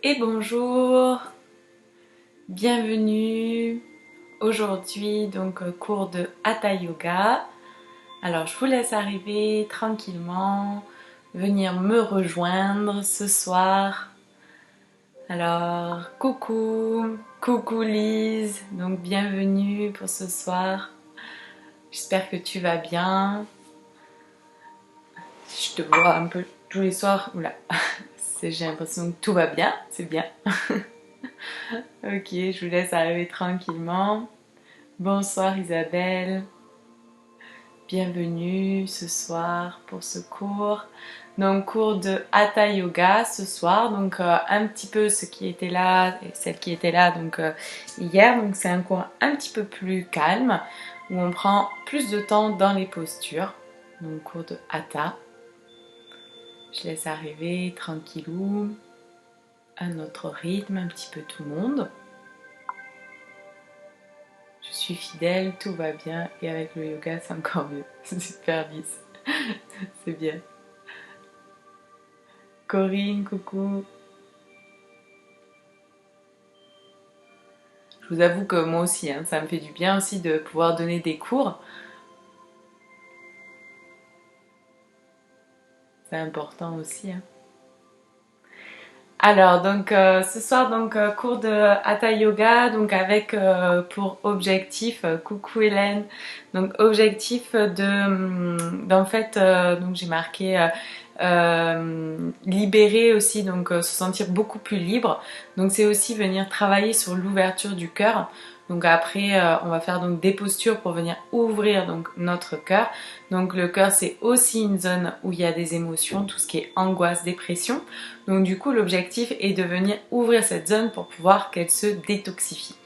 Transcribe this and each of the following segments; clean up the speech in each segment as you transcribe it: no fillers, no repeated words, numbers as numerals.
Et bonjour, bienvenue. Aujourd'hui donc cours de Hatha Yoga. Alors je vous laisse arriver tranquillement, venir me rejoindre ce soir. Alors coucou Lise, donc bienvenue pour ce soir. J'espère que tu vas bien. Je te vois un peu tous les soirs. Oula, j'ai l'impression que tout va bien, c'est bien. Ok, je vous laisse arriver tranquillement. Bonsoir Isabelle, bienvenue ce soir pour ce cours. Donc cours de Hatha Yoga ce soir, donc un petit peu ceux qui étaient là et celles qui étaient là donc hier. Donc c'est un cours un petit peu plus calme où on prend plus de temps dans les postures. Donc cours de Hatha. Je laisse arriver tranquillou à notre rythme un petit peu tout le monde. Je suis fidèle, tout va bien et avec le yoga c'est encore mieux. C'est super lisse. C'est bien. Corinne, coucou. Je vous avoue que moi aussi, hein, ça me fait du bien aussi de pouvoir donner des cours. C'est important aussi. Hein. Alors donc ce soir donc cours de Hatha Yoga donc avec pour objectif coucou Hélène donc objectif d'en fait donc j'ai marqué libérer aussi donc se sentir beaucoup plus libre donc c'est aussi venir travailler sur l'ouverture du cœur donc après on va faire donc des postures pour venir ouvrir donc notre cœur donc le cœur c'est aussi une zone où il y a des émotions tout ce qui est angoisse dépression donc du coup l'objectif est de venir ouvrir cette zone pour pouvoir qu'elle se détoxifie.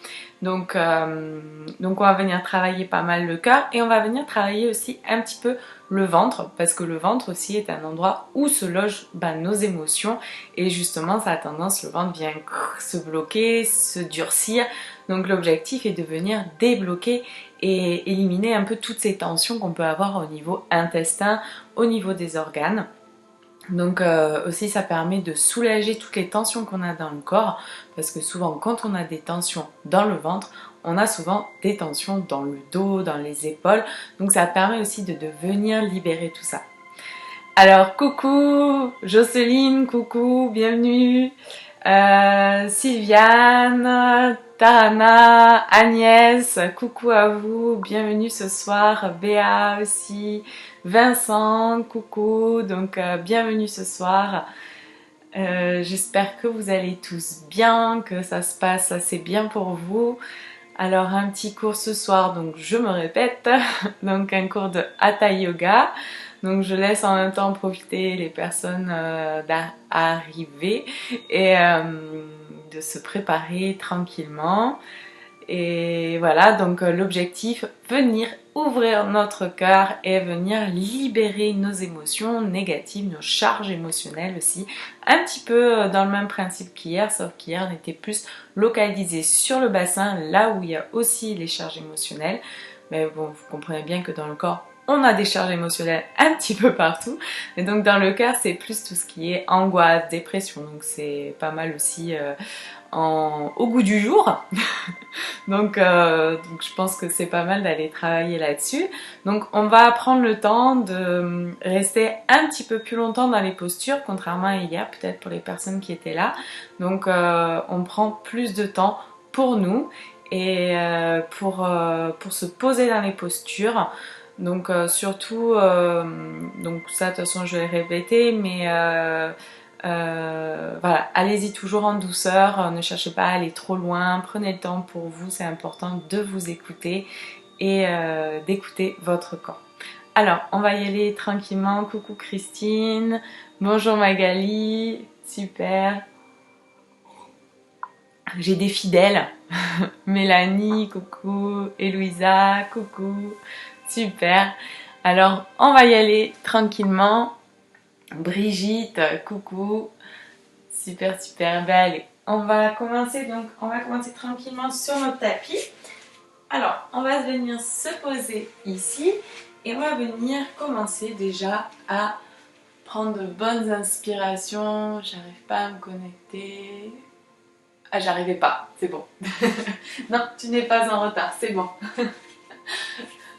Donc on va venir travailler pas mal le cœur et on va venir travailler aussi un petit peu le ventre parce que le ventre aussi est un endroit où se logent nos émotions et justement ça a tendance, le ventre vient se bloquer, se durcir. Donc l'objectif est de venir débloquer et éliminer un peu toutes ces tensions qu'on peut avoir au niveau intestin, au niveau des organes. Donc aussi ça permet de soulager toutes les tensions qu'on a dans le corps parce que souvent quand on a des tensions dans le ventre on a souvent des tensions dans le dos, dans les épaules donc ça permet aussi de venir libérer tout ça. Alors coucou Jocelyne, coucou, bienvenue Sylviane, Tarana, Agnès, coucou à vous, bienvenue ce soir, Béa aussi, Vincent, coucou, donc bienvenue ce soir. J'espère que vous allez tous bien, que ça se passe assez bien pour vous. Alors un petit cours ce soir, donc je me répète, donc un cours de Hatha Yoga. Donc je laisse en même temps profiter les personnes d'arriver et de se préparer tranquillement. Et voilà, donc l'objectif, venir ouvrir notre cœur et venir libérer nos émotions négatives, nos charges émotionnelles aussi. Un petit peu dans le même principe qu'hier, sauf qu'hier on était plus localisé sur le bassin, là où il y a aussi les charges émotionnelles. Mais bon, vous comprenez bien que dans le corps, on a des charges émotionnelles un petit peu partout. Et donc dans le cœur, c'est plus tout ce qui est angoisse, dépression. Donc c'est pas mal aussi au goût du jour. Donc je pense que c'est pas mal d'aller travailler là-dessus. Donc on va prendre le temps de rester un petit peu plus longtemps dans les postures, contrairement à hier, peut-être pour les personnes qui étaient là. Donc on prend plus de temps pour nous et pour se poser dans les postures. Donc surtout, donc ça de toute façon je vais le répéter, mais voilà, allez-y toujours en douceur, ne cherchez pas à aller trop loin, prenez le temps pour vous, c'est important de vous écouter et d'écouter votre corps. Alors, on va y aller tranquillement. Coucou Christine, bonjour Magali, super. J'ai des fidèles, Mélanie, coucou, Eloïsa, coucou, super. Alors, on va y aller tranquillement. Brigitte, coucou, super, super, ben allez, on va commencer tranquillement sur notre tapis. Alors, on va venir se poser ici et on va venir commencer déjà à prendre de bonnes inspirations. J'arrive pas à me connecter. Ah, j'arrivais pas, c'est bon. Non, tu n'es pas en retard, c'est bon.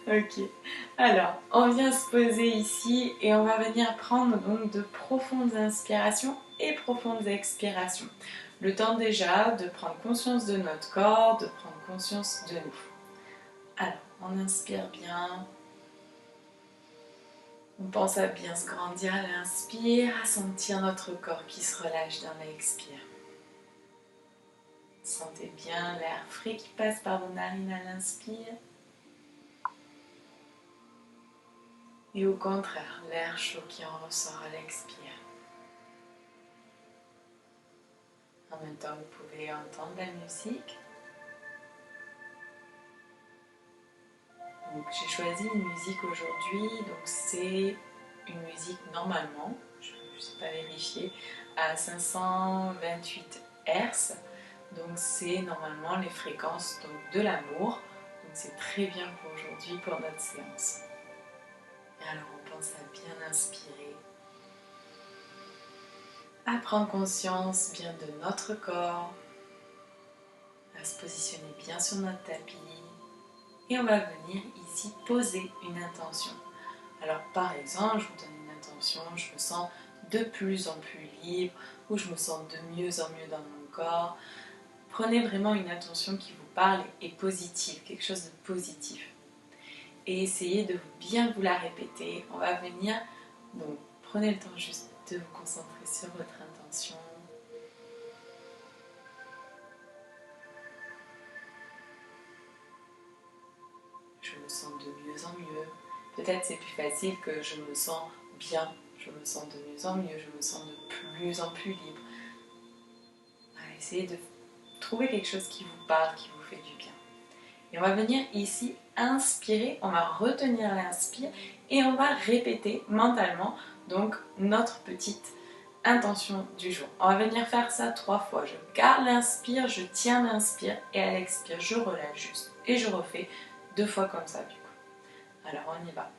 Ok. Alors, on vient se poser ici et on va venir prendre donc de profondes inspirations et profondes expirations. Le temps déjà de prendre conscience de notre corps, de prendre conscience de nous. Alors, on inspire bien. On pense à bien se grandir à l'inspire, à sentir notre corps qui se relâche dans l'expire. Sentez bien l'air frais qui passe par vos narines à l'inspire. Et au contraire, l'air chaud qui en ressort à l'expire. En même temps, vous pouvez entendre la musique. Donc, j'ai choisi une musique aujourd'hui. Donc, c'est une musique normalement, je ne sais pas vérifier, à 528 Hz. Donc, c'est normalement les fréquences donc, de l'amour. Donc, c'est très bien pour aujourd'hui, pour notre séance. Et alors, on pense à bien inspirer, à prendre conscience bien de notre corps, à se positionner bien sur notre tapis. Et on va venir ici poser une intention. Alors par exemple, je vous donne une intention, je me sens de plus en plus libre, ou je me sens de mieux en mieux dans mon corps. Prenez vraiment une intention qui vous parle et positive, quelque chose de positif. Et essayez de bien vous la répéter. On va venir, donc prenez le temps juste de vous concentrer sur votre intention. Je me sens de mieux en mieux. Peut-être c'est plus facile que je me sens bien, je me sens de mieux en mieux, je me sens de plus en plus libre. Voilà, essayez de trouver quelque chose qui vous parle, qui vous fait du bien. Et on va venir ici inspirer, on va retenir l'inspire et on va répéter mentalement donc notre petite intention du jour. On va venir faire ça 3 fois. Je garde l'inspire, je tiens l'inspire et à l'expire, je relâche juste. Et je refais 2 fois comme ça du coup. Alors on y va.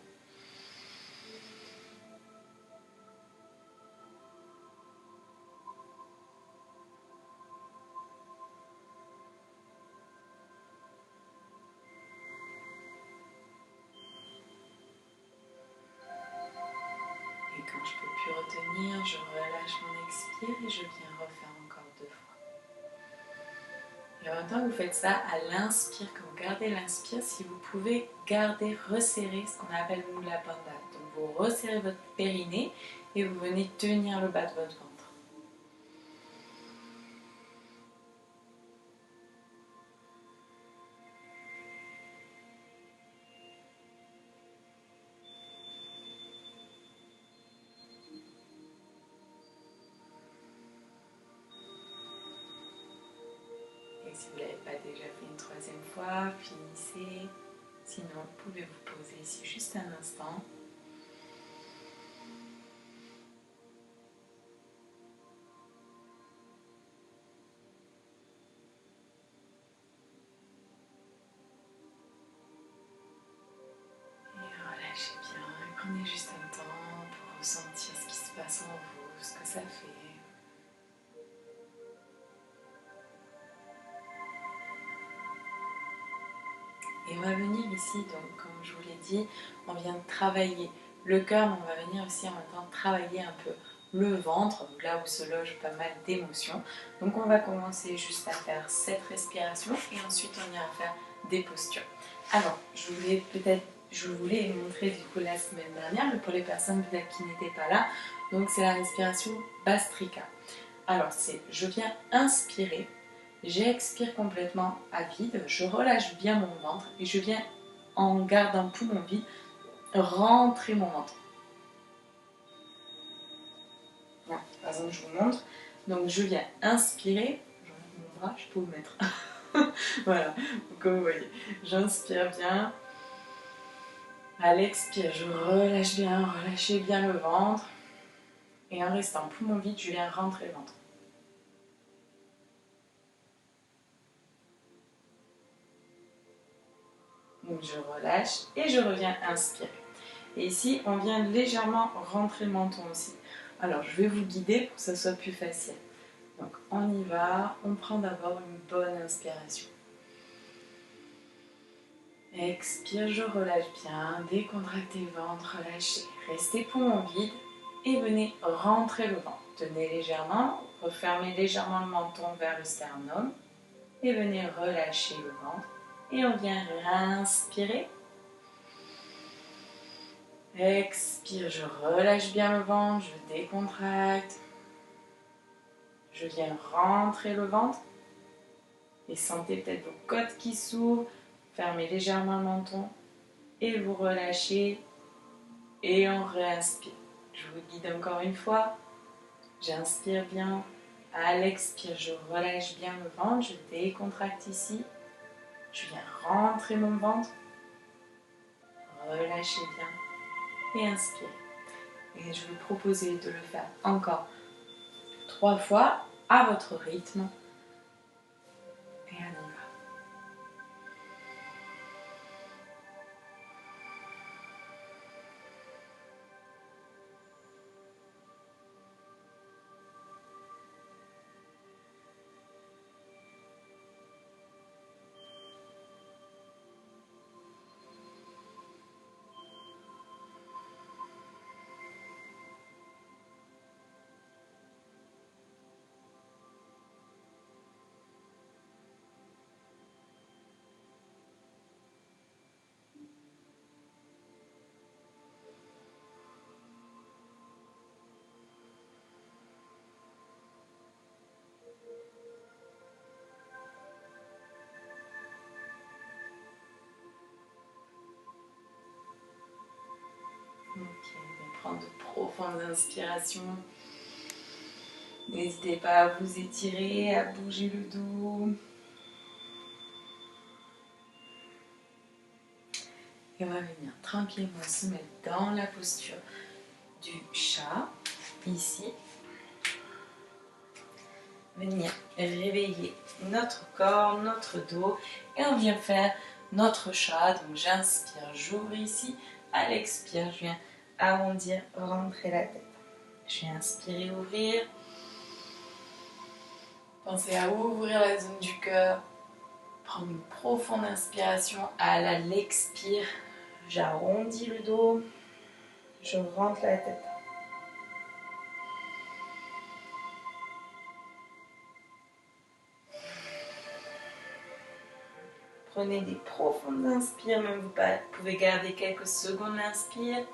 Et quand je ne peux plus retenir, je relâche mon expire et je viens refaire encore 2 fois. Et en même temps, vous faites ça à l'inspire. Quand vous gardez l'inspire, si vous pouvez garder, resserrer ce qu'on appelle Mula Bandha. Donc vous resserrez votre périnée et vous venez tenir le bas de votre ventre. Et si vous ne l'avez pas déjà fait une 3e fois, finissez. Sinon, vous pouvez vous poser ici juste un instant. Et relâchez bien. Et prenez juste un temps pour ressentir ce qui se passe en vous, ce que ça fait. Et on va venir ici, donc comme je vous l'ai dit, on vient travailler le cœur, mais on va venir aussi en même temps travailler un peu le ventre, là où se loge pas mal d'émotions. Donc on va commencer juste à faire cette respiration et ensuite on ira faire des postures. Alors, je voulais montrer du coup la semaine dernière, mais pour les personnes peut-être qui n'étaient pas là, donc c'est la respiration Bhastrika. Alors c'est, je viens inspirer. J'expire complètement à vide, je relâche bien mon ventre et je viens, en gardant poumon vide, rentrer mon ventre. Voilà, par exemple, je vous montre. Donc, je viens inspirer. J'enlève mon bras, je peux vous mettre. Voilà, comme vous voyez. J'inspire bien. À l'expire, je relâche bien, relâchez bien le ventre. Et en restant poumon vide, je viens rentrer le ventre. Donc je relâche et je reviens inspirer. Et ici, on vient légèrement rentrer le menton aussi. Alors, je vais vous guider pour que ça soit plus facile. Donc, on y va. On prend d'abord une bonne inspiration. Expire, je relâche bien. Décontractez ventre, relâchez. Restez poumon vide et venez rentrer le ventre. Tenez légèrement, refermez légèrement le menton vers le sternum et venez relâcher le ventre. Et on vient inspirer. Expire, je relâche bien le ventre, je décontracte. Je viens rentrer le ventre. Et sentez peut-être vos côtes qui s'ouvrent. Fermez légèrement le menton. Et vous relâchez. Et on réinspire. Je vous guide encore une fois. J'inspire bien. À l'expire, je relâche bien le ventre. Je décontracte ici. Je viens rentrer mon ventre. Relâchez bien. Et inspirez. Et je vais vous proposer de le faire encore 3 fois à votre rythme. Et on y va. Ok, on va prendre de profondes inspirations. N'hésitez pas à vous étirer, à bouger le dos. Et on va venir tranquillement se mettre dans la posture du chat, ici. Venir réveiller notre corps, notre dos. Et on vient faire notre chat. Donc j'inspire, j'ouvre ici. À l'expire, je viens arrondir, rentrer la tête. Je viens inspirer, ouvrir. Pensez à ouvrir la zone du cœur. Prendre une profonde inspiration. À l'expire, j'arrondis le dos. Je rentre la tête. Prenez des profondes inspires, même vous pouvez garder quelques secondes l'inspire.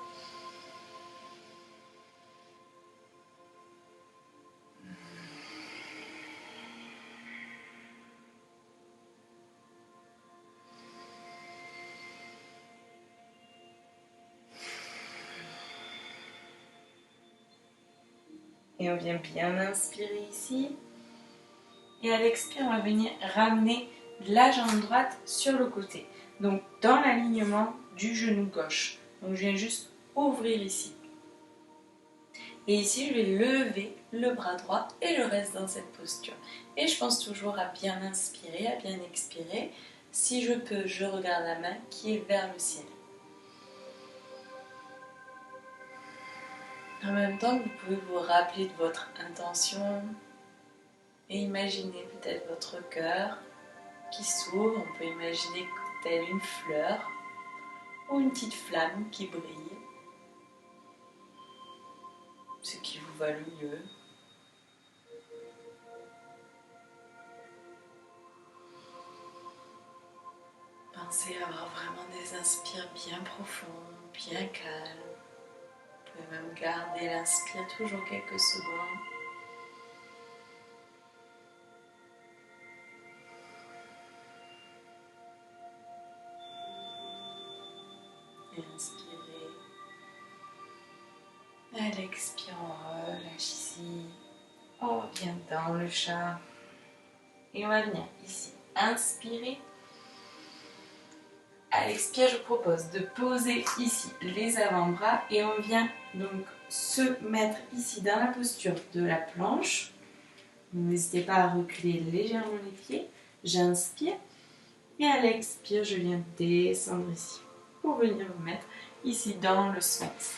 Et on vient bien inspirer ici. Et à l'expire, on va venir ramener la jambe droite sur le côté. Donc dans l'alignement du genou gauche. Donc je viens juste ouvrir ici. Et ici, je vais lever le bras droit et je reste dans cette posture. Et je pense toujours à bien inspirer, à bien expirer. Si je peux, je regarde la main qui est vers le ciel. En même temps, vous pouvez vous rappeler de votre intention et imaginer peut-être votre cœur qui s'ouvre. On peut imaginer telle une fleur ou une petite flamme qui brille. Ce qui vous va le mieux. Pensez à avoir vraiment des inspires bien profonds, bien calmes. Vous pouvez même garder l'inspire toujours quelques secondes. Et inspirez. À l'expire, on relâche ici. On revient dans le chat. Et on va venir ici. Inspirez. À l'expire, je propose de poser ici les avant-bras et on vient donc se mettre ici dans la posture de la planche. N'hésitez pas à reculer légèrement les pieds. J'inspire et à l'expire, je viens descendre ici pour venir me mettre ici dans le sphinx.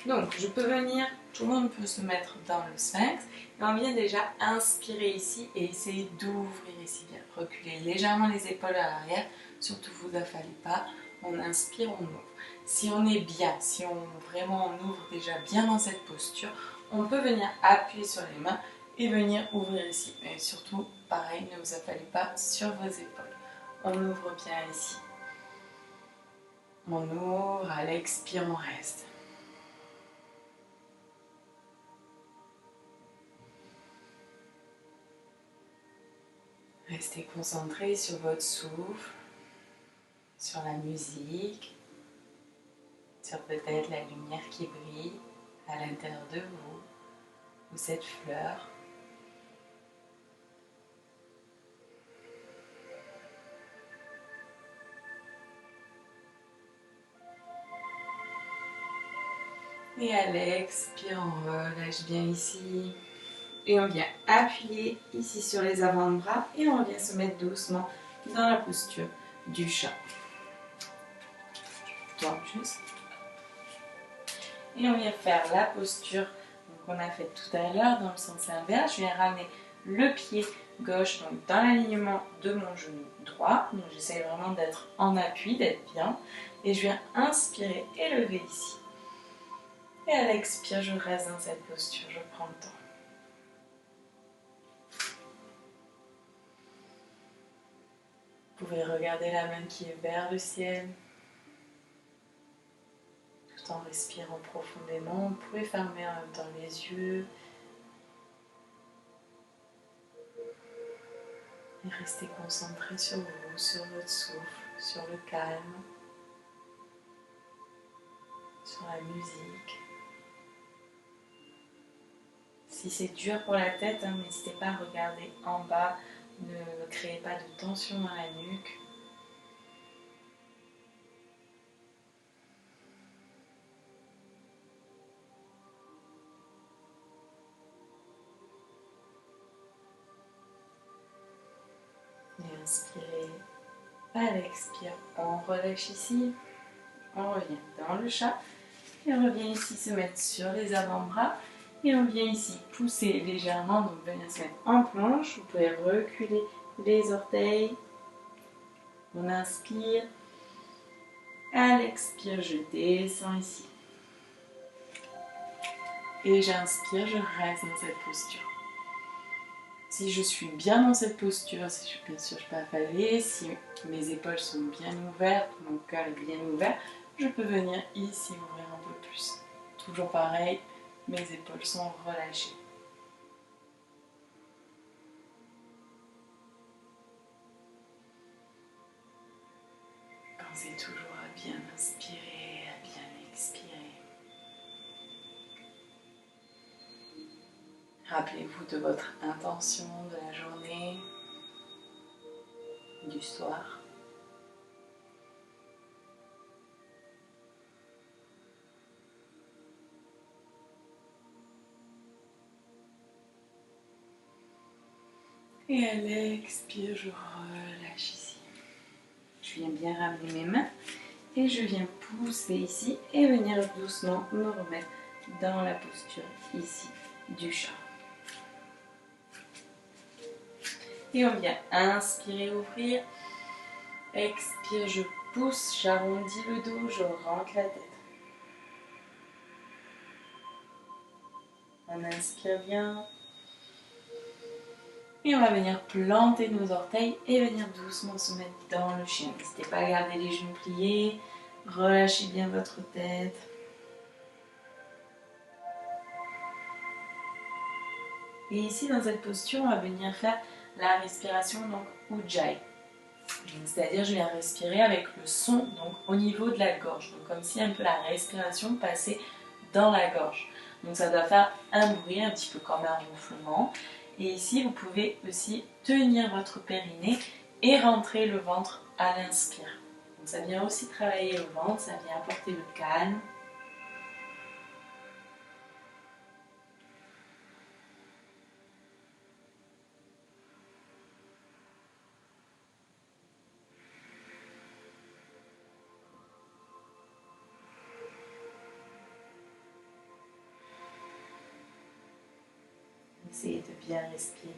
Donc je peux venir, tout le monde peut se mettre dans le sphinx et on vient déjà inspirer ici et essayer d'ouvrir ici bien. Reculer légèrement les épaules à l'arrière, surtout vous n'affalez pas, on inspire, on ouvre. Si on est bien, si on vraiment on ouvre déjà bien dans cette posture, on peut venir appuyer sur les mains et venir ouvrir ici. Mais surtout, pareil, ne vous affalez pas sur vos épaules. On ouvre bien ici. On ouvre, à l'expire, on reste. Restez concentré sur votre souffle, sur la musique, sur peut-être la lumière qui brille à l'intérieur de vous, ou cette fleur. Et à l'expire, on relâche bien ici. Et on vient appuyer ici sur les avant-bras et on vient se mettre doucement dans la posture du chat. Donc juste. Et on vient faire la posture qu'on a faite tout à l'heure dans le sens inverse. Je viens ramener le pied gauche donc dans l'alignement de mon genou droit. Donc j'essaie vraiment d'être en appui, d'être bien. Et je viens inspirer et lever ici. Et à l'expire, je reste dans cette posture, je prends le temps. Vous pouvez regarder la main qui est vers le ciel. Tout en respirant profondément. Vous pouvez fermer en même temps les yeux. Et rester concentré sur vous, sur votre souffle, sur le calme, sur la musique. Si c'est dur pour la tête, n'hésitez pas à regarder en bas. Ne créez pas de tension dans la nuque. Et inspirez. À l'expire, on relâche ici. On revient dans le chat. Et on revient ici se mettre sur les avant-bras. Et on vient ici pousser légèrement. Donc venir se mettre en planche. Vous pouvez reculer les orteils. On inspire. À l'expire, je descends ici. Et j'inspire, je reste dans cette posture. Si je suis bien dans cette posture, si bien sûr je peux affaler, si mes épaules sont bien ouvertes, mon cœur est bien ouvert, je peux venir ici ouvrir un peu plus. Toujours pareil, mes épaules sont relâchées. Pensez toujours à bien inspirer, à bien expirer. Rappelez-vous de votre intention de la journée, du soir. Et à l'expire, je relâche ici. Je viens bien ramener mes mains et je viens pousser ici et venir doucement me remettre dans la posture ici du chat. Et on vient inspirer, ouvrir. Expire, je pousse, j'arrondis le dos, je rentre la tête. On inspire bien. Et on va venir planter nos orteils et venir doucement se mettre dans le chien. N'hésitez pas à garder les genoux pliés. Relâchez bien votre tête. Et ici, dans cette posture, on va venir faire la respiration, donc Ujjayi. C'est-à-dire, je viens respirer avec le son, donc au niveau de la gorge. Donc, comme si un peu la respiration passait dans la gorge. Donc, ça doit faire un bruit, un petit peu comme un ronflement. Et ici, vous pouvez aussi tenir votre périnée et rentrer le ventre à l'inspire. Donc, ça vient aussi travailler le ventre, ça vient apporter le calme. Essayez de bien respirer.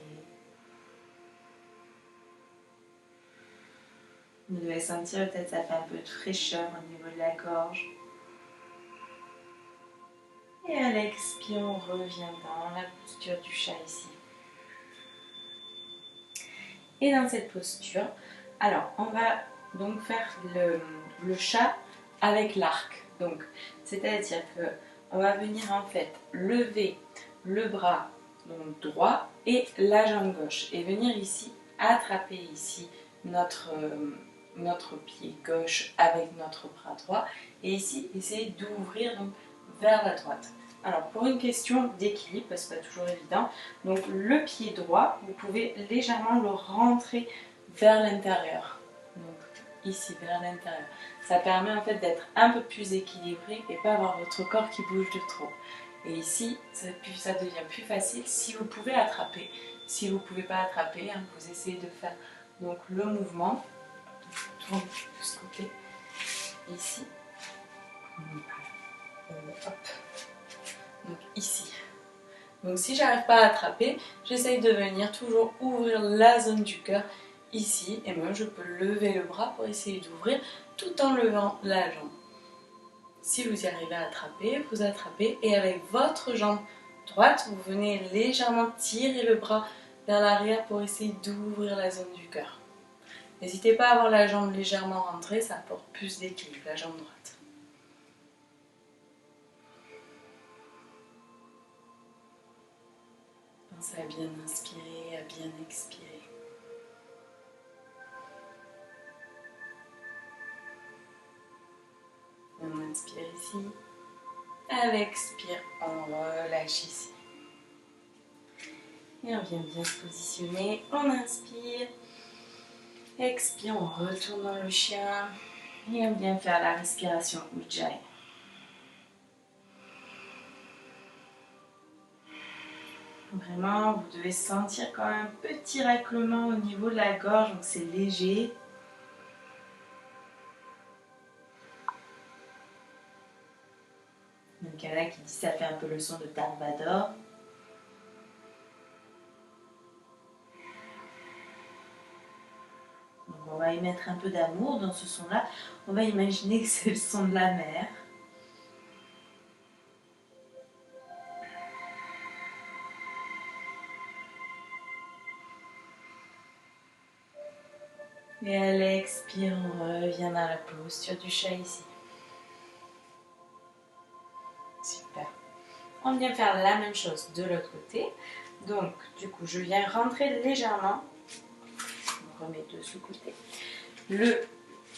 Vous devez sentir peut-être ça fait un peu de fraîcheur au niveau de la gorge. Et à l'expire, on revient dans la posture du chat ici. Et dans cette posture, alors on va donc faire le chat avec l'arc. Donc, c'est-à-dire que on va venir en fait lever le bras donc, droit et la jambe gauche et venir ici attraper ici notre pied gauche avec notre bras droit et ici essayer d'ouvrir donc vers la droite. Alors pour une question d'équilibre, parce que c'est pas toujours évident, donc le pied droit, vous pouvez légèrement le rentrer vers l'intérieur. Donc ici vers l'intérieur. Ça permet en fait d'être un peu plus équilibré et pas avoir votre corps qui bouge de trop. Et ici, ça devient plus facile si vous pouvez attraper. Si vous ne pouvez pas attraper, hein, vous essayez de faire donc, le mouvement. Tourne de ce côté. Ici. Hop. Donc ici. Donc si j'arrive pas à attraper, j'essaye de venir toujours ouvrir la zone du cœur ici. Et même je peux lever le bras pour essayer d'ouvrir tout en levant la jambe. Si vous y arrivez à attraper, vous attrapez et avec votre jambe droite, vous venez légèrement tirer le bras vers l'arrière pour essayer d'ouvrir la zone du cœur. N'hésitez pas à avoir la jambe légèrement rentrée, ça apporte plus d'équilibre, la jambe droite. Pensez à bien inspirer, à bien expirer. On inspire ici. À l'expire, on relâche ici. Et on vient bien se positionner. On inspire. Expire, on retourne dans le chien. Et on vient faire la respiration Ujjayi. Vraiment, vous devez sentir quand même un petit raclement au niveau de la gorge, donc c'est léger. Donc il y en a qui disent que ça fait un peu le son de Dark Vador. Donc on va y mettre un peu d'amour dans ce son-là. On va imaginer que c'est le son de la mer. Et à l'expire, on revient dans la posture du chat ici. Super. On vient faire la même chose de l'autre côté. Donc, du coup, je viens rentrer légèrement. On remet de ce côté. Le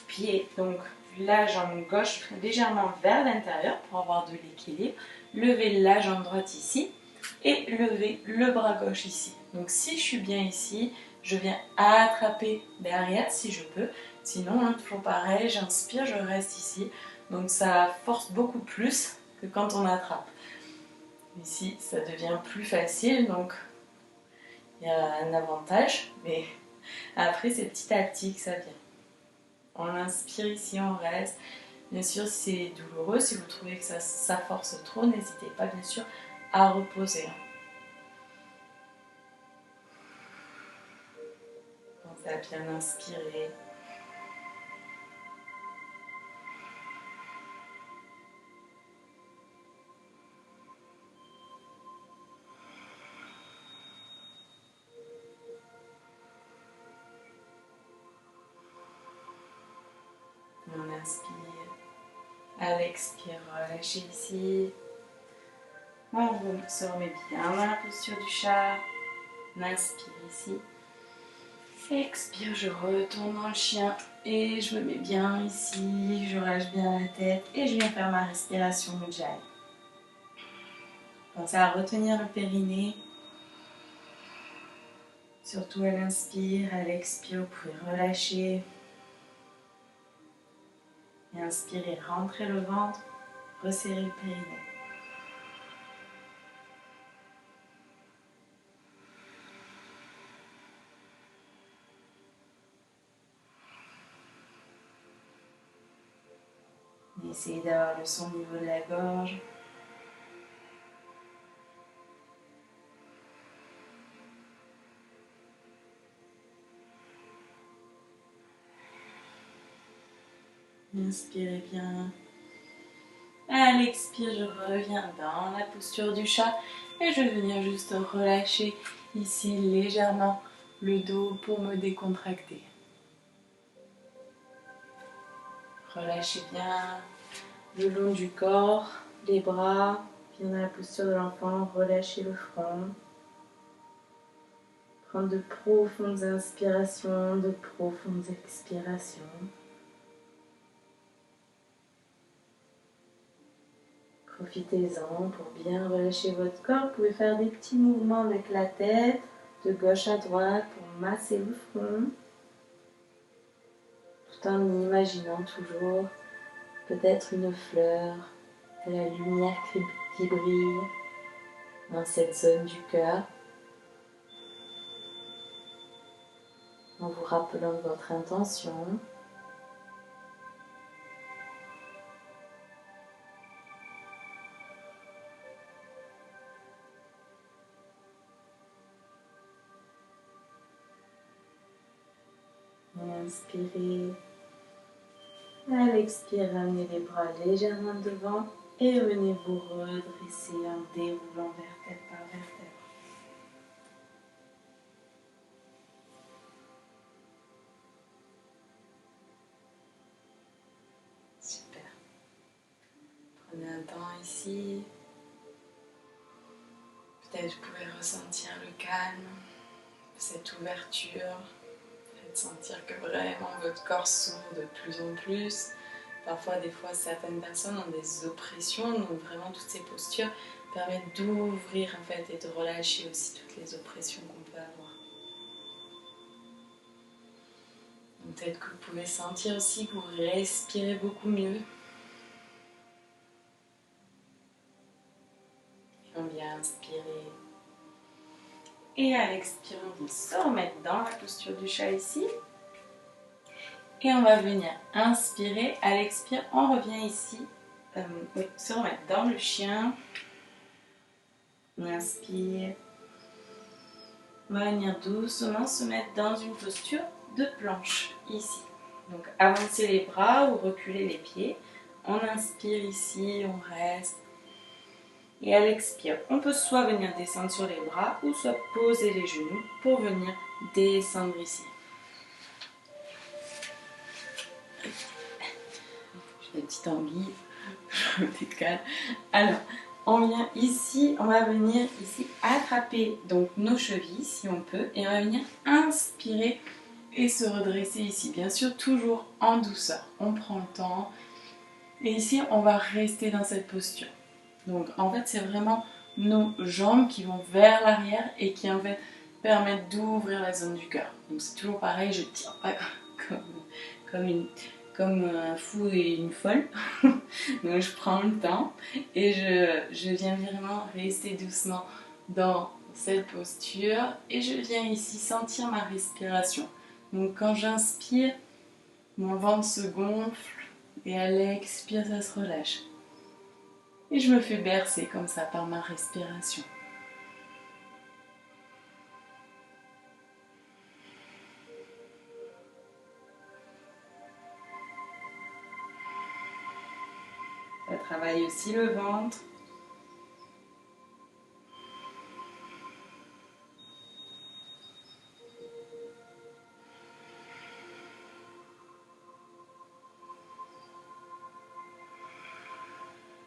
pied, donc la jambe gauche légèrement vers l'intérieur pour avoir de l'équilibre. Lever la jambe droite ici et lever le bras gauche ici. Donc, si je suis bien ici, je viens attraper derrière si je peux. Sinon, il faut pareil, j'inspire, je reste ici. Donc, ça force beaucoup plus que quand on attrape. Ici, ça devient plus facile, donc il y a un avantage, mais après, c'est petit à petit que ça vient. On inspire ici, on reste. Bien sûr, si c'est douloureux, si vous trouvez que ça force trop, n'hésitez pas, bien sûr, à reposer. Pensez à bien inspirer. On inspire. À l'expire, relâchez ici. On se remet bien dans la posture du chat. On inspire ici. Expire, je retourne dans le chien et je me mets bien ici. Je relâche bien la tête et je viens faire ma respiration Ujjayi. Pensez à retenir le périnée. Surtout à l'inspire, à l'expire, vous pouvez relâcher. Et inspirez, rentrez le ventre, resserrez le périnée. Essayez d'avoir le son au niveau de la gorge. Inspirez bien. À l'expire, je reviens dans la posture du chat et je vais venir juste relâcher ici légèrement le dos pour me décontracter. Relâchez bien le long du corps, les bras, bien dans la posture de l'enfant, relâchez le front. Prendre de profondes inspirations, de profondes expirations. Profitez-en pour bien relâcher votre corps. Vous pouvez faire des petits mouvements avec la tête, de gauche à droite, pour masser le front. Tout en imaginant toujours peut-être une fleur, de la lumière qui brille dans cette zone du cœur. En vous rappelant votre intention. Inspirez. À l'expire, ramenez les bras légèrement devant et venez vous redresser en déroulant vertèbre par vertèbre. Super. Prenez un temps ici. Peut-être vous pouvez ressentir le calme, cette ouverture. Faites sentir que vraiment votre corps s'ouvre de plus en plus. Parfois, certaines personnes ont des oppressions, donc vraiment toutes ces postures permettent d'ouvrir en fait et de relâcher aussi toutes les oppressions qu'on peut avoir. Peut-être que vous pouvez sentir aussi que vous respirez beaucoup mieux. Et on vient inspirer. Et à l'expirer, on vient se remettre dans la posture du chat ici. Et on va venir inspirer. À l'expire, on revient ici. Se remettre dans le chien. On inspire. On va venir doucement se mettre dans une posture de planche ici. Donc avancez les bras ou reculez les pieds. On inspire ici, on reste. Et à l'expire, on peut soit venir descendre sur les bras ou soit poser les genoux pour venir descendre ici. J'ai des petites anguilles, je me décale. Alors, on vient ici, on va venir ici attraper donc nos chevilles si on peut et on va venir inspirer et se redresser ici. Bien sûr, toujours en douceur. On prend le temps et ici, on va rester dans cette posture. Donc, en fait, c'est vraiment nos jambes qui vont vers l'arrière et qui en fait permettent d'ouvrir la zone du cœur. Donc, c'est toujours pareil, je tire pas comme un fou et une folle. Donc je prends le temps et je viens vraiment rester doucement dans cette posture et je viens ici sentir ma respiration. Donc quand j'inspire, mon ventre se gonfle et à l'expire, ça se relâche. Et je me fais bercer comme ça par ma respiration. Ça travaille aussi le ventre.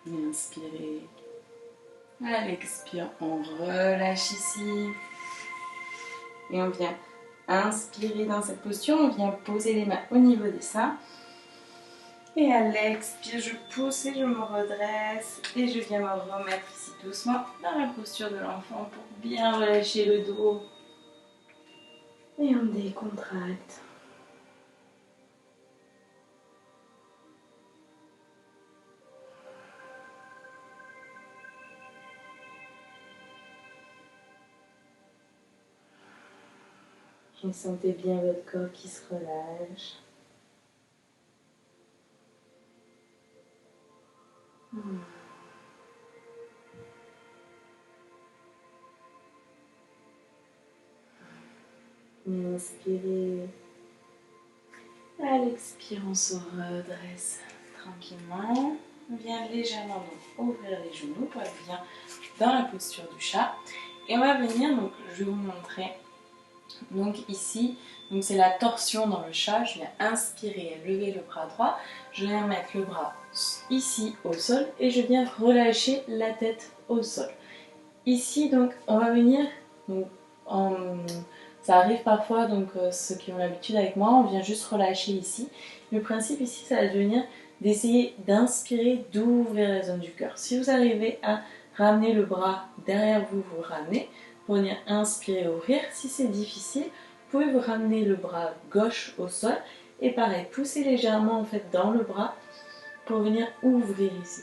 Et inspirez. À l'expire, on relâche ici. Et on vient inspirer dans cette posture. On vient poser les mains au niveau des seins. Et à l'expire, je pousse et je me redresse. Et je viens me remettre ici doucement dans la posture de l'enfant pour bien relâcher le dos. Et on décontracte. Vous sentez bien votre corps qui se relâche. Inspirez. À l'expire, on se redresse tranquillement. On vient légèrement donc ouvrir les genoux pour être bien dans la posture du chat. Et on va venir, donc je vais vous montrer. Donc ici, donc c'est la torsion dans le chat. Je viens inspirer, lever le bras droit. Je viens mettre le bras ici au sol et je viens relâcher la tête au sol. Ici, donc, on va venir, donc, ça arrive parfois, donc ceux qui ont l'habitude avec moi, on vient juste relâcher ici. Le principe ici, ça va devenir d'essayer d'inspirer, d'ouvrir la zone du cœur. Si vous arrivez à ramener le bras derrière vous, vous ramenez pour venir inspirer, ouvrir. Si c'est difficile, vous pouvez vous ramener le bras gauche au sol et pareil, pousser légèrement en fait dans le bras pour venir ouvrir ici.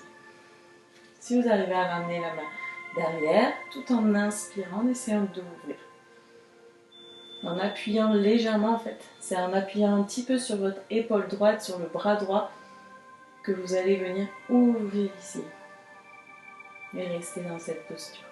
Si vous arrivez à ramener la main derrière, tout en inspirant, en essayant d'ouvrir. En appuyant légèrement en fait, c'est en appuyant un petit peu sur votre épaule droite, sur le bras droit, que vous allez venir ouvrir ici. Et rester dans cette posture.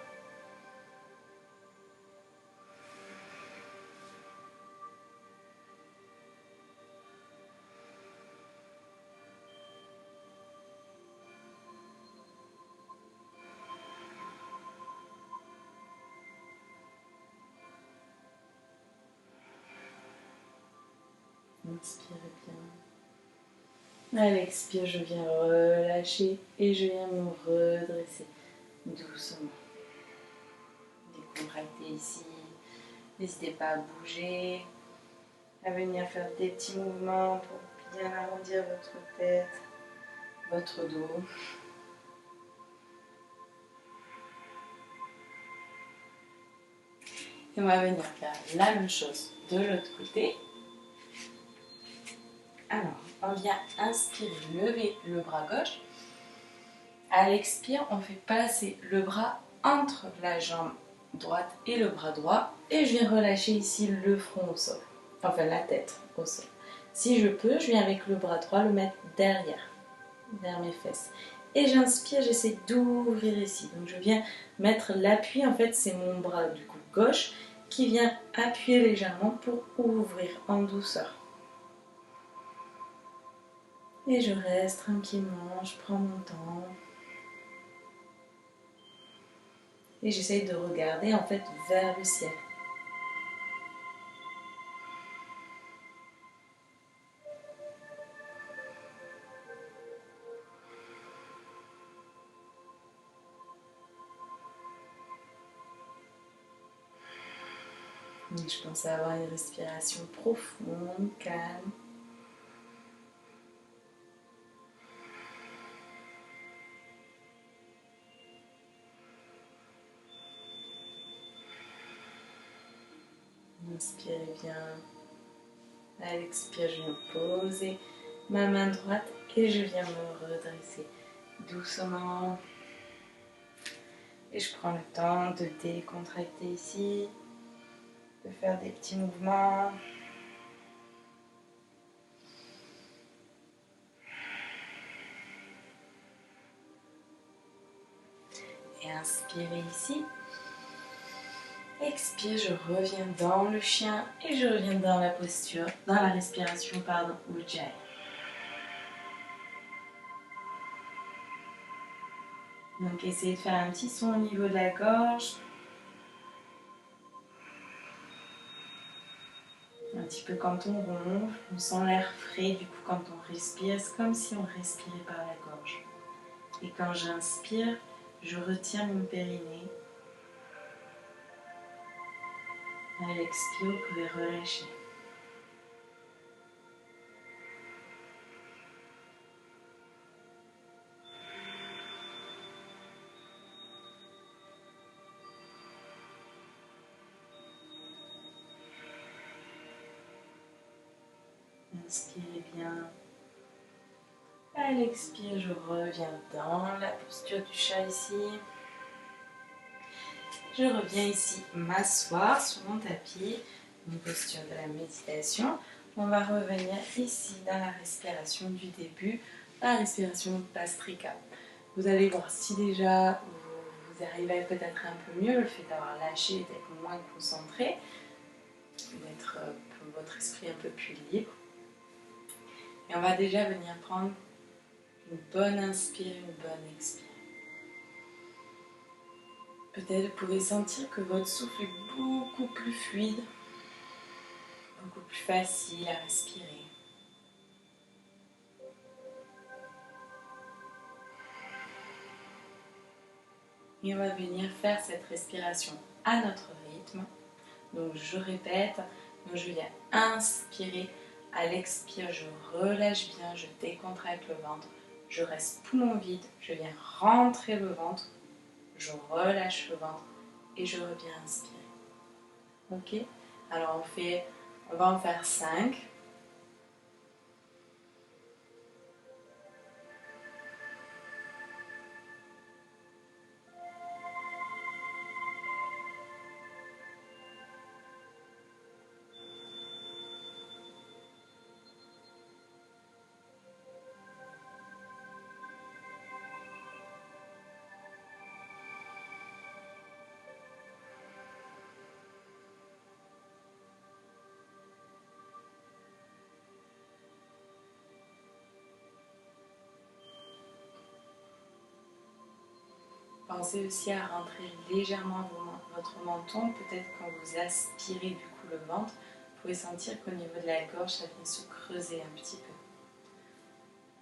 Inspirez bien. À l'expire, je viens relâcher et je viens me redresser doucement. Décontractez ici. N'hésitez pas à bouger, à venir faire des petits mouvements pour bien arrondir votre tête, votre dos. Et on va venir faire la même chose de l'autre côté. Alors, on vient inspirer, lever le bras gauche. À l'expire, on fait passer le bras entre la jambe droite et le bras droit. Et je viens relâcher ici le front au sol. Enfin, la tête au sol. Si je peux, je viens avec le bras droit le mettre derrière mes fesses. Et j'inspire, j'essaie d'ouvrir ici. Donc je viens mettre l'appui, en fait c'est mon bras du coup gauche qui vient appuyer légèrement pour ouvrir en douceur. Et je reste tranquillement, je prends mon temps. Et j'essaye de regarder en fait vers le ciel. Et je pense à avoir une respiration profonde, calme. Inspirez bien. À l'expire, je viens poser ma main droite et je viens me redresser doucement. Et je prends le temps de décontracter ici, de faire des petits mouvements. Et inspirez ici. Expire, je reviens dans le chien et je reviens dans la posture, dans la respiration, pardon, Ujjayi. Donc essayez de faire un petit son au niveau de la gorge. Un petit peu quand on ronfle, on sent l'air frais, du coup quand on respire, c'est comme si on respirait par la gorge. Et quand j'inspire, je retiens mon périnée. À l'expire, vous pouvez relâcher. Inspirez bien. À l'expire, je reviens dans la posture du chat ici. Je reviens ici m'asseoir sur mon tapis, une posture de la méditation. On va revenir ici dans la respiration du début, la respiration Bhastrika. Vous allez voir si déjà vous arrivez peut-être un peu mieux, le fait d'avoir lâché, d'être moins concentré, d'être votre esprit un peu plus libre. Et on va déjà venir prendre une bonne inspire, une bonne expire. Peut-être vous pouvez sentir que votre souffle est beaucoup plus fluide, beaucoup plus facile à respirer. Et on va venir faire cette respiration à notre rythme. Donc je répète, donc je viens inspirer, à l'expire je relâche bien, je décontracte le ventre, je reste poumon vide, je viens rentrer le ventre, je relâche le ventre et je reviens inspirer. Ok? Alors on va en faire 5. Pensez aussi à rentrer légèrement votre menton. Peut-être quand vous aspirez du coup le ventre, vous pouvez sentir qu'au niveau de la gorge, ça vient se creuser un petit peu.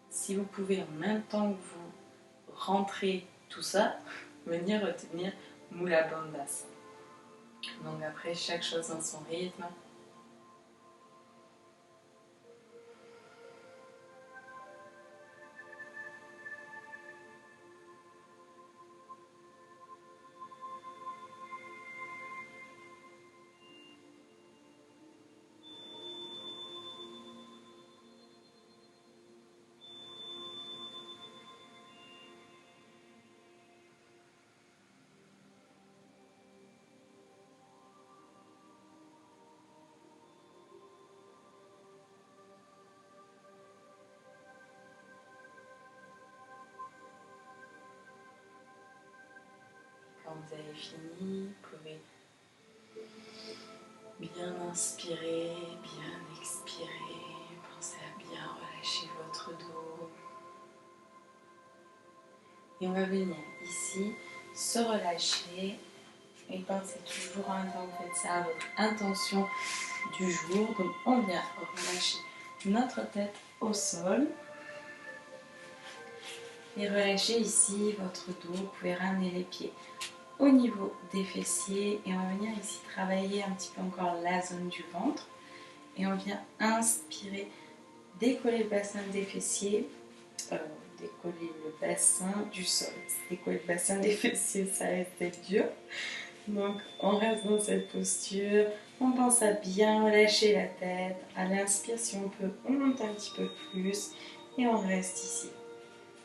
Si vous pouvez en même temps que vous rentrez tout ça, venir retenir Mula Bandhas. Donc après, chaque chose dans son rythme. Quand vous avez fini, vous pouvez bien inspirer, bien expirer. Pensez à bien relâcher votre dos. Et on va venir ici se relâcher et pensez toujours en même temps que vous faites ça à votre intention du jour. Donc on vient relâcher notre tête au sol et relâcher ici votre dos. Vous pouvez ramener les pieds au niveau des fessiers et on va venir ici travailler un petit peu encore la zone du ventre et on vient inspirer, décoller le bassin des fessiers, décoller le bassin du sol. Décoller le bassin des fessiers, ça reste dur. Donc on reste dans cette posture, on pense à bien relâcher la tête, à l'inspire si on peut, on monte un petit peu plus et on reste ici.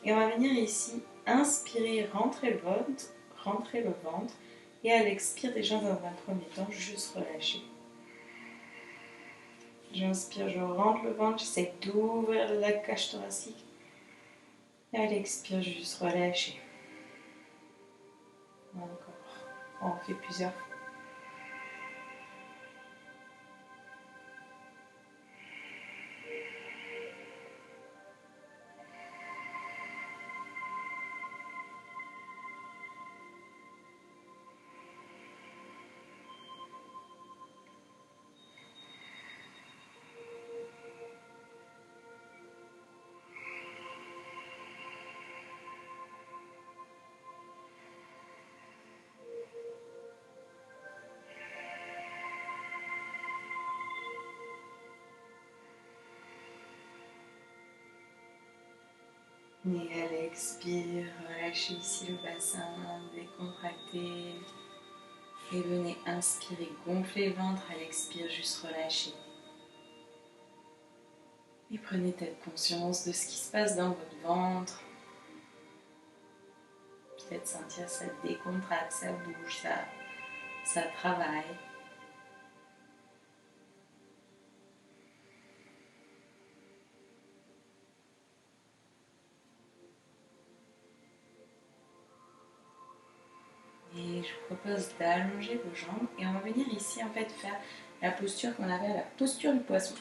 Et on va venir ici inspirer, rentrer le ventre et à l'expire déjà dans un premier temps, juste relâcher. J'inspire, je rentre le ventre, j'essaie d'ouvrir la cage thoracique et à l'expire, juste relâcher. Encore, on fait plusieurs fois. Et à l'expire, relâchez ici le bassin, décontractez. Et venez inspirer, gonfler le ventre, à l'expire, juste relâcher. Et prenez peut-être conscience de ce qui se passe dans votre ventre. Peut-être sentir ça décontracte, ça bouge, ça travaille. Et je vous propose d'allonger vos jambes et on va venir ici en fait faire la posture qu'on appelle la posture du poisson.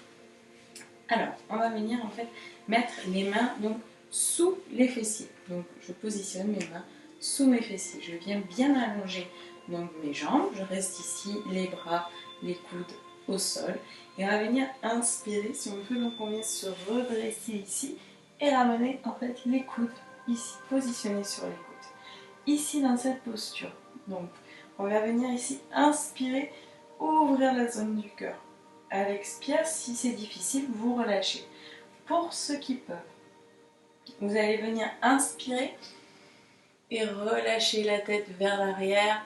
Alors, on va venir en fait mettre les mains donc sous les fessiers. Donc, je positionne mes mains sous mes fessiers. Je viens bien allonger donc mes jambes. Je reste ici, les bras, les coudes au sol. Et on va venir inspirer, si on peut. Donc, on vient se redresser ici et ramener en fait les coudes ici, positionnés sur les coudes. Ici, dans cette posture. Donc, on va venir ici inspirer, ouvrir la zone du cœur. À l'expire, si c'est difficile, vous relâchez. Pour ceux qui peuvent, vous allez venir inspirer et relâcher la tête vers l'arrière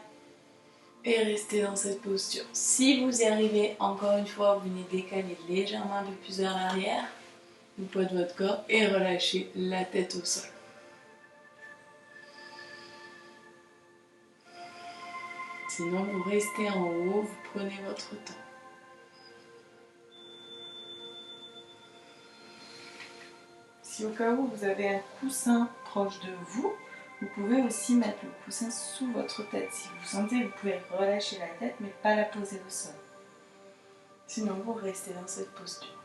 et rester dans cette posture. Si vous y arrivez, encore une fois, vous venez décaler légèrement un peu plus vers l'arrière, le poids de votre corps, et relâchez la tête au sol. Sinon, vous restez en haut, vous prenez votre temps. Si au cas où vous avez un coussin proche de vous, vous pouvez aussi mettre le coussin sous votre tête. Si vous sentez, vous pouvez relâcher la tête, mais pas la poser au sol. Sinon, vous restez dans cette posture.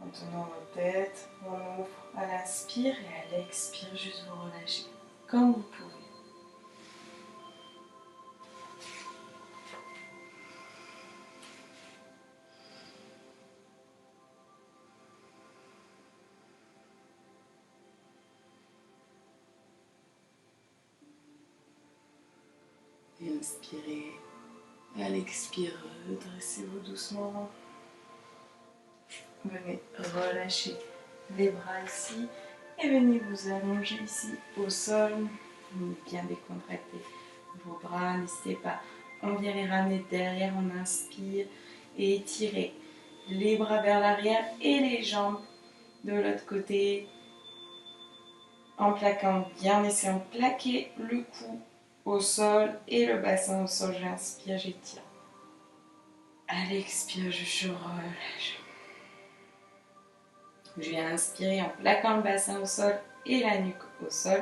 En tenant votre tête, on ouvre à l'inspire et à l'expire, juste vous relâchez, comme vous pouvez. Et inspirez. À l'expire, redressez-vous doucement. Venez relâcher les bras ici et venez vous allonger ici au sol. Venez bien décontracter vos bras, n'hésitez pas. On vient les ramener derrière, on inspire et étirez les bras vers l'arrière et les jambes de l'autre côté. En plaquant bien, en essayant de plaquer le cou au sol et le bassin au sol. J'inspire, j'étire. À l'expire, je relâche. Je viens inspirer en plaquant le bassin au sol et la nuque au sol.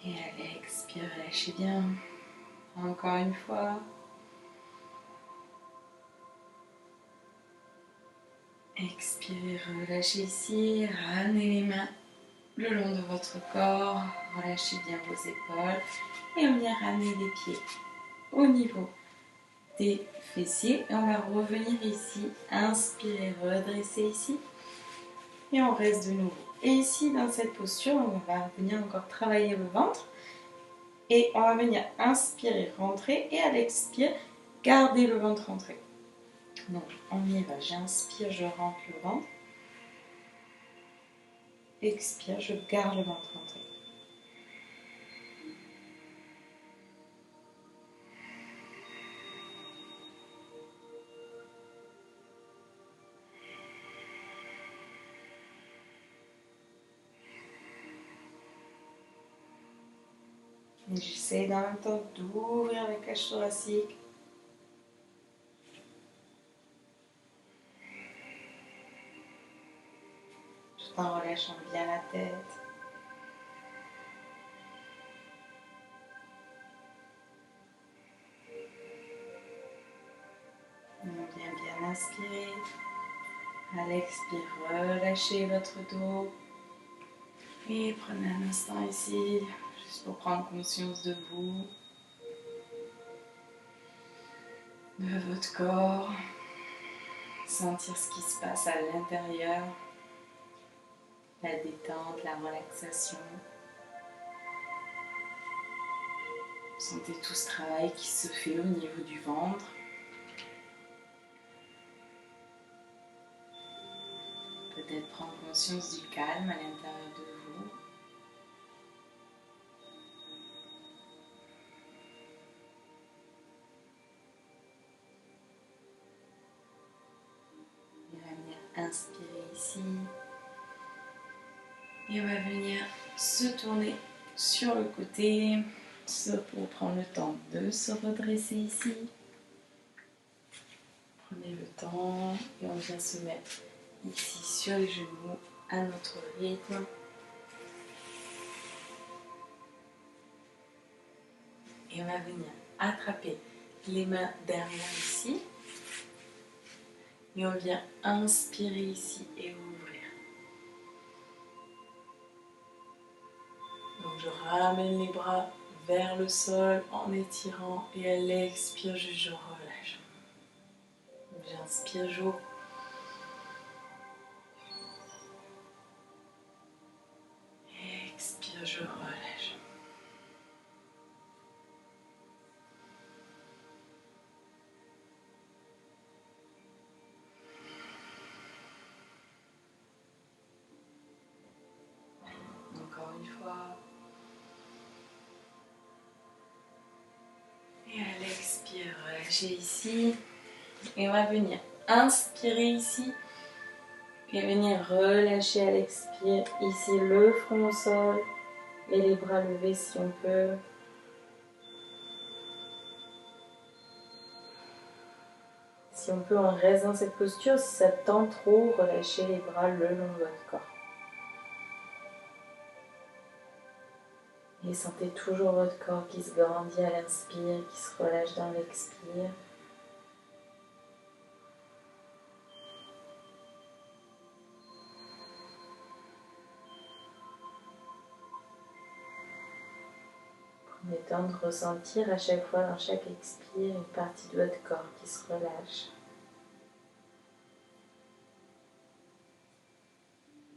Et à l'expire, lâchez bien. Encore une fois. Expirez, relâchez ici. Ramenez les mains le long de votre corps. Relâchez bien vos épaules. Et on vient ramener les pieds au niveau des fessiers. Et on va revenir ici. Inspirez, redressez ici. Et on reste de nouveau. Et ici, dans cette posture, on va venir encore travailler le ventre. Et on va venir inspirer, rentrer. Et à l'expire, garder le ventre rentré. Donc, on y va. J'inspire, je rentre le ventre. Expire, je garde le ventre rentré. Et j'essaie dans le même temps d'ouvrir la cage thoracique. Tout en relâchant bien la tête. On vient bien inspirer. À l'expire, relâchez votre dos. Et prenez un instant ici, juste pour prendre conscience de vous, de votre corps. Sentir ce qui se passe à l'intérieur. La détente, la relaxation. Sentez tout ce travail qui se fait au niveau du ventre. Peut-être prendre conscience du calme à l'intérieur de vous. On va venir inspirer ici. Et on va venir se tourner sur le côté pour prendre le temps de se redresser ici. Prenez le temps et on vient se mettre ici sur les genoux à notre rythme. Et on va venir attraper les mains derrière ici. Et on vient inspirer ici et ouvrir. Donc je ramène les bras vers le sol en étirant et à l'expire, je relâche. J'inspire, j'ouvre. Expire, je relâche. Encore une fois. Et à l'expire, relâchez ici. Et on va venir inspirer ici. Et venir relâcher à l'expire. Ici, le front au sol. Et les bras levés si on peut. Si on peut, on reste dans cette posture. Si ça tend trop, relâchez les bras le long de votre corps. Et sentez toujours votre corps qui se grandit à l'inspire, qui se relâche dans l'expire. Prenez le temps de ressentir à chaque fois dans chaque expire une partie de votre corps qui se relâche.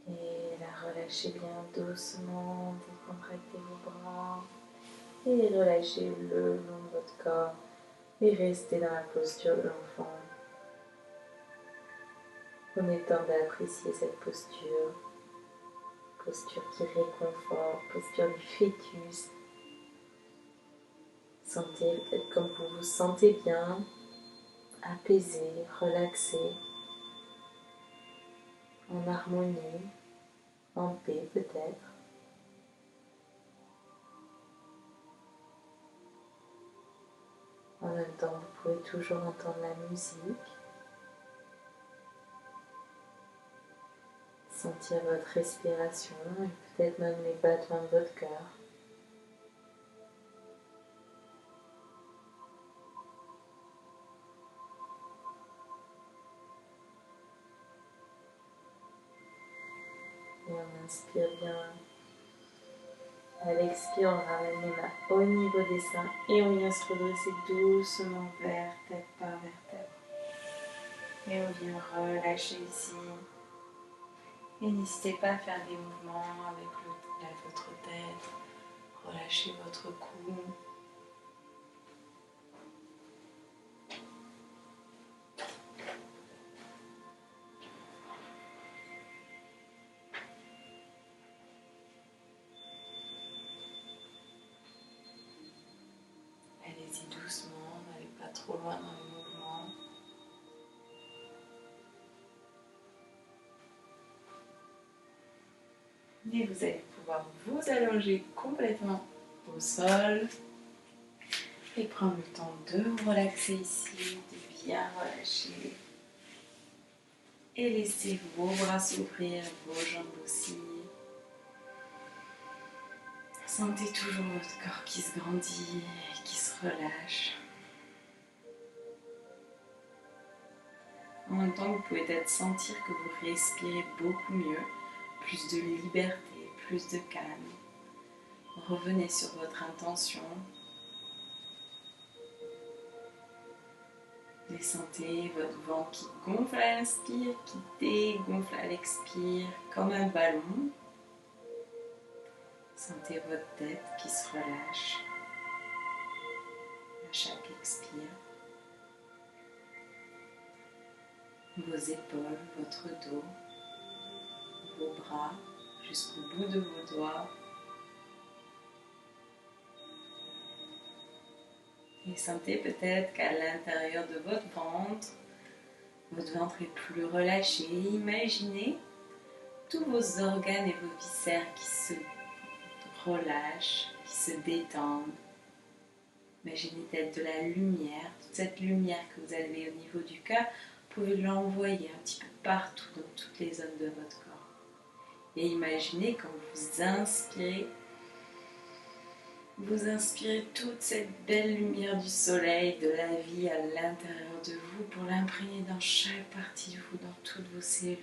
Et la relâchez bien doucement, décontractez vos bras et relâchez le long de votre corps et restez dans la posture de l'enfant. Prenez le temps d'apprécier cette posture, posture qui réconforte, posture du fœtus. Sentez peut-être comme vous vous sentez bien, apaisé, relaxé, en harmonie, en paix peut-être. En même temps, vous pouvez toujours entendre la musique, sentir votre respiration et peut-être même les battements de votre cœur. Et on inspire bien. À l'expire, on ramène les mains au niveau des seins et on vient se redresser doucement vertèbre par vertèbre. Et on vient relâcher ici. Et n'hésitez pas à faire des mouvements avec votre tête. Relâchez votre cou. Allez-y doucement, n'allez pas trop loin dans le mouvement. Et vous allez pouvoir vous allonger complètement au sol et prendre le temps de vous relaxer ici, de bien relâcher. Et laissez vos bras s'ouvrir, vos jambes aussi. Sentez toujours votre corps qui se grandit et qui se relâche. En même temps, vous pouvez peut-être sentir que vous respirez beaucoup mieux, plus de liberté, plus de calme. Revenez sur votre intention. Et sentez votre ventre qui gonfle à l'inspire, qui dégonfle à l'expire, comme un ballon. Sentez votre tête qui se relâche à chaque expire. Vos épaules, votre dos, vos bras jusqu'au bout de vos doigts. Et sentez peut-être qu'à l'intérieur de votre ventre est plus relâché. Imaginez tous vos organes et vos viscères qui se relâchent, qui se détendent. Imaginez peut-être de la lumière, toute cette lumière que vous avez au niveau du cœur, vous pouvez l'envoyer un petit peu partout dans toutes les zones de votre corps. Et imaginez quand vous inspirez, Vous inspirez toute cette belle lumière du soleil, de la vie à l'intérieur de vous pour l'imprégner dans chaque partie de vous, dans toutes vos cellules.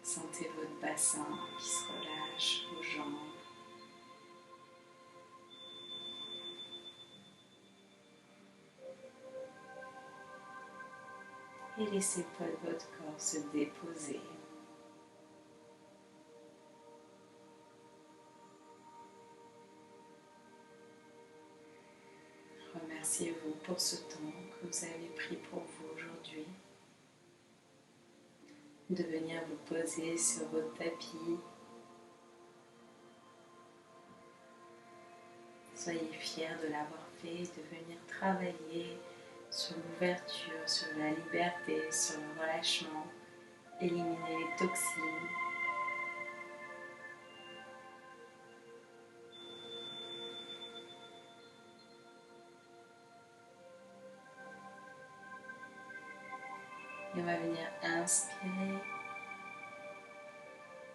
Sentez votre bassin qui se relâche, vos jambes. Et laissez pas votre corps se déposer. Remerciez-vous pour ce temps que vous avez pris pour vous aujourd'hui. De venir vous poser sur votre tapis. Soyez fiers de l'avoir fait, de venir travailler sur l'ouverture, sur la liberté, sur le relâchement, éliminer les toxines. Et on va venir inspirer.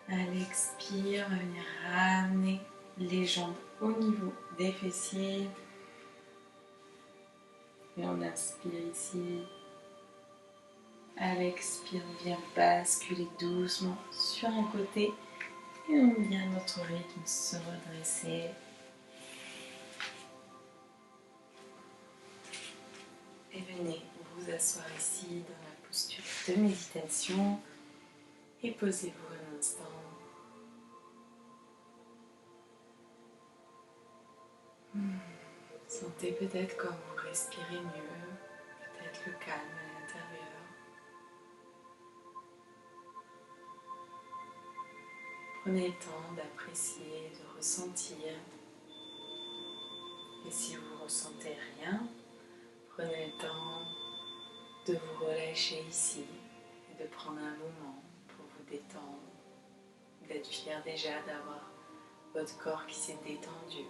À l'expire, on va venir ramener les jambes au niveau des fessiers. Et on inspire ici. À l'expire, on vient basculer doucement sur un côté. Et on vient à notre rythme se redresser. Et venez vous asseoir ici dans la posture de méditation. Et posez-vous un instant. Sentez peut-être comme vous respirez mieux, peut-être le calme à l'intérieur. Prenez le temps d'apprécier, de ressentir. Et si vous ne ressentez rien, prenez le temps de vous relâcher ici et de prendre un moment pour vous détendre, d'être fier déjà d'avoir votre corps qui s'est détendu.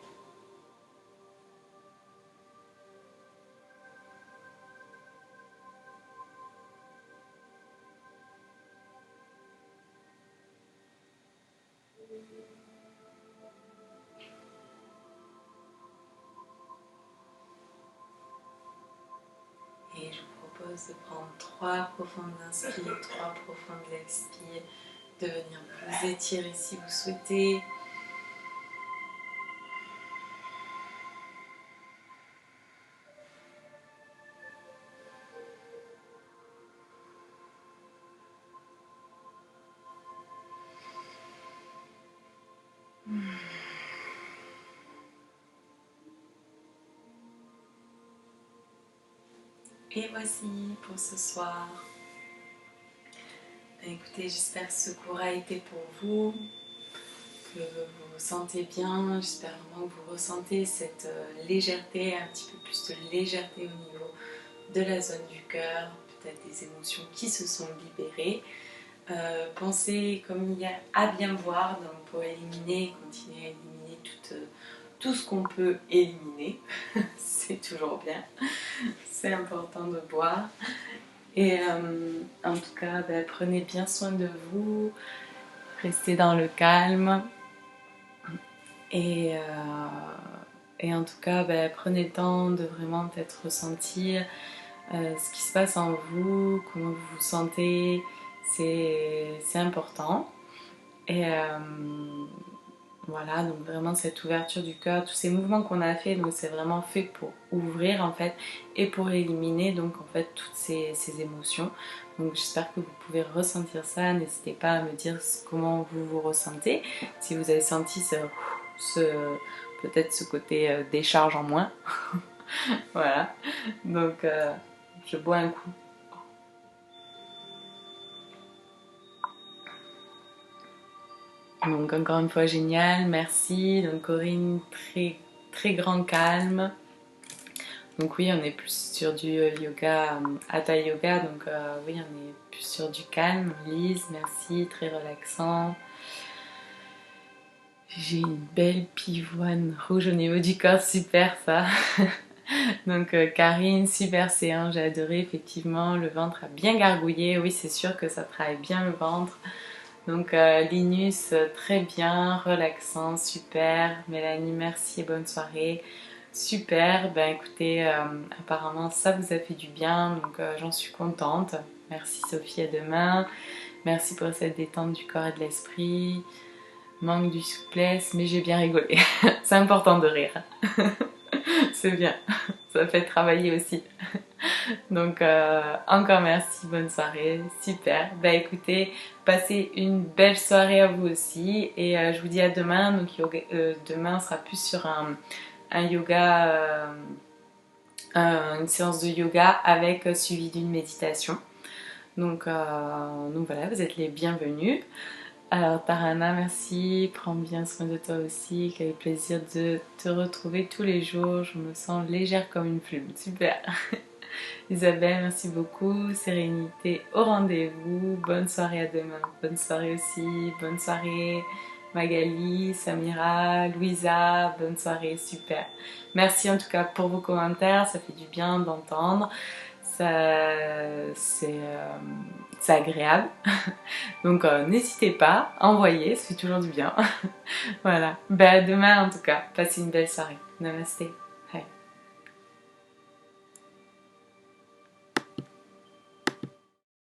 Et je vous propose de prendre 3 profondes inspires, 3 profondes expires, de venir vous étirer si vous souhaitez. Et voici pour ce soir. Écoutez, j'espère que ce cours a été pour vous, que vous vous sentez bien. J'espère vraiment que vous ressentez cette légèreté, un petit peu plus de légèreté au niveau de la zone du cœur, peut-être des émotions qui se sont libérées. Pensez comme il y a à bien voir, donc pour éliminer, continuer à éliminer tout ce qu'on peut éliminer. C'est toujours bien, c'est important de boire. Et en tout cas, prenez bien soin de vous, restez dans le calme. Et en tout cas, prenez le temps de vraiment peut-être ressentir ce qui se passe en vous, comment vous vous sentez, c'est important. Et voilà, donc vraiment cette ouverture du cœur, tous ces mouvements qu'on a fait, donc c'est vraiment fait pour ouvrir en fait et pour éliminer donc en fait toutes ces émotions. Donc j'espère que vous pouvez ressentir ça, n'hésitez pas à me dire comment vous vous ressentez, si vous avez senti peut-être ce côté décharge en moins. Voilà, donc je bois un coup. Donc encore une fois génial, merci. Donc Corinne, très grand calme. Donc oui, on est plus sur du yoga, hatha yoga, donc oui, on est plus sur du calme. Lise, merci, très relaxant. J'ai une belle pivoine rouge au niveau du corps, super ça. Donc Karine, super séance, j'ai adoré effectivement, le ventre a bien gargouillé, oui c'est sûr que ça travaille bien le ventre. Donc Linus, très bien, relaxant, super. Mélanie, merci et bonne soirée. Super, ben écoutez, apparemment ça vous a fait du bien, donc j'en suis contente. Merci Sophie, à demain. Merci pour cette détente du corps et de l'esprit. Manque du souplesse, mais j'ai bien rigolé. C'est important de rire. C'est bien, ça fait travailler aussi. Donc encore merci, bonne soirée, super. Bah écoutez, passez une belle soirée à vous aussi et je vous dis à demain. Donc demain on sera plus sur un yoga, une séance de yoga avec suivi d'une méditation. Donc voilà, vous êtes les bienvenus. Alors Tarana, merci, prends bien soin de toi aussi, quel plaisir de te retrouver tous les jours, je me sens légère comme une plume, super. Isabelle, merci beaucoup, sérénité au rendez-vous, bonne soirée à demain, bonne soirée aussi, bonne soirée Magali, Samira, Louisa, bonne soirée, super. Merci en tout cas pour vos commentaires, ça fait du bien d'entendre, c'est agréable. Donc n'hésitez pas, envoyez, ça fait toujours du bien. Voilà. Ben, à demain en tout cas. Passez une belle soirée. Namasté.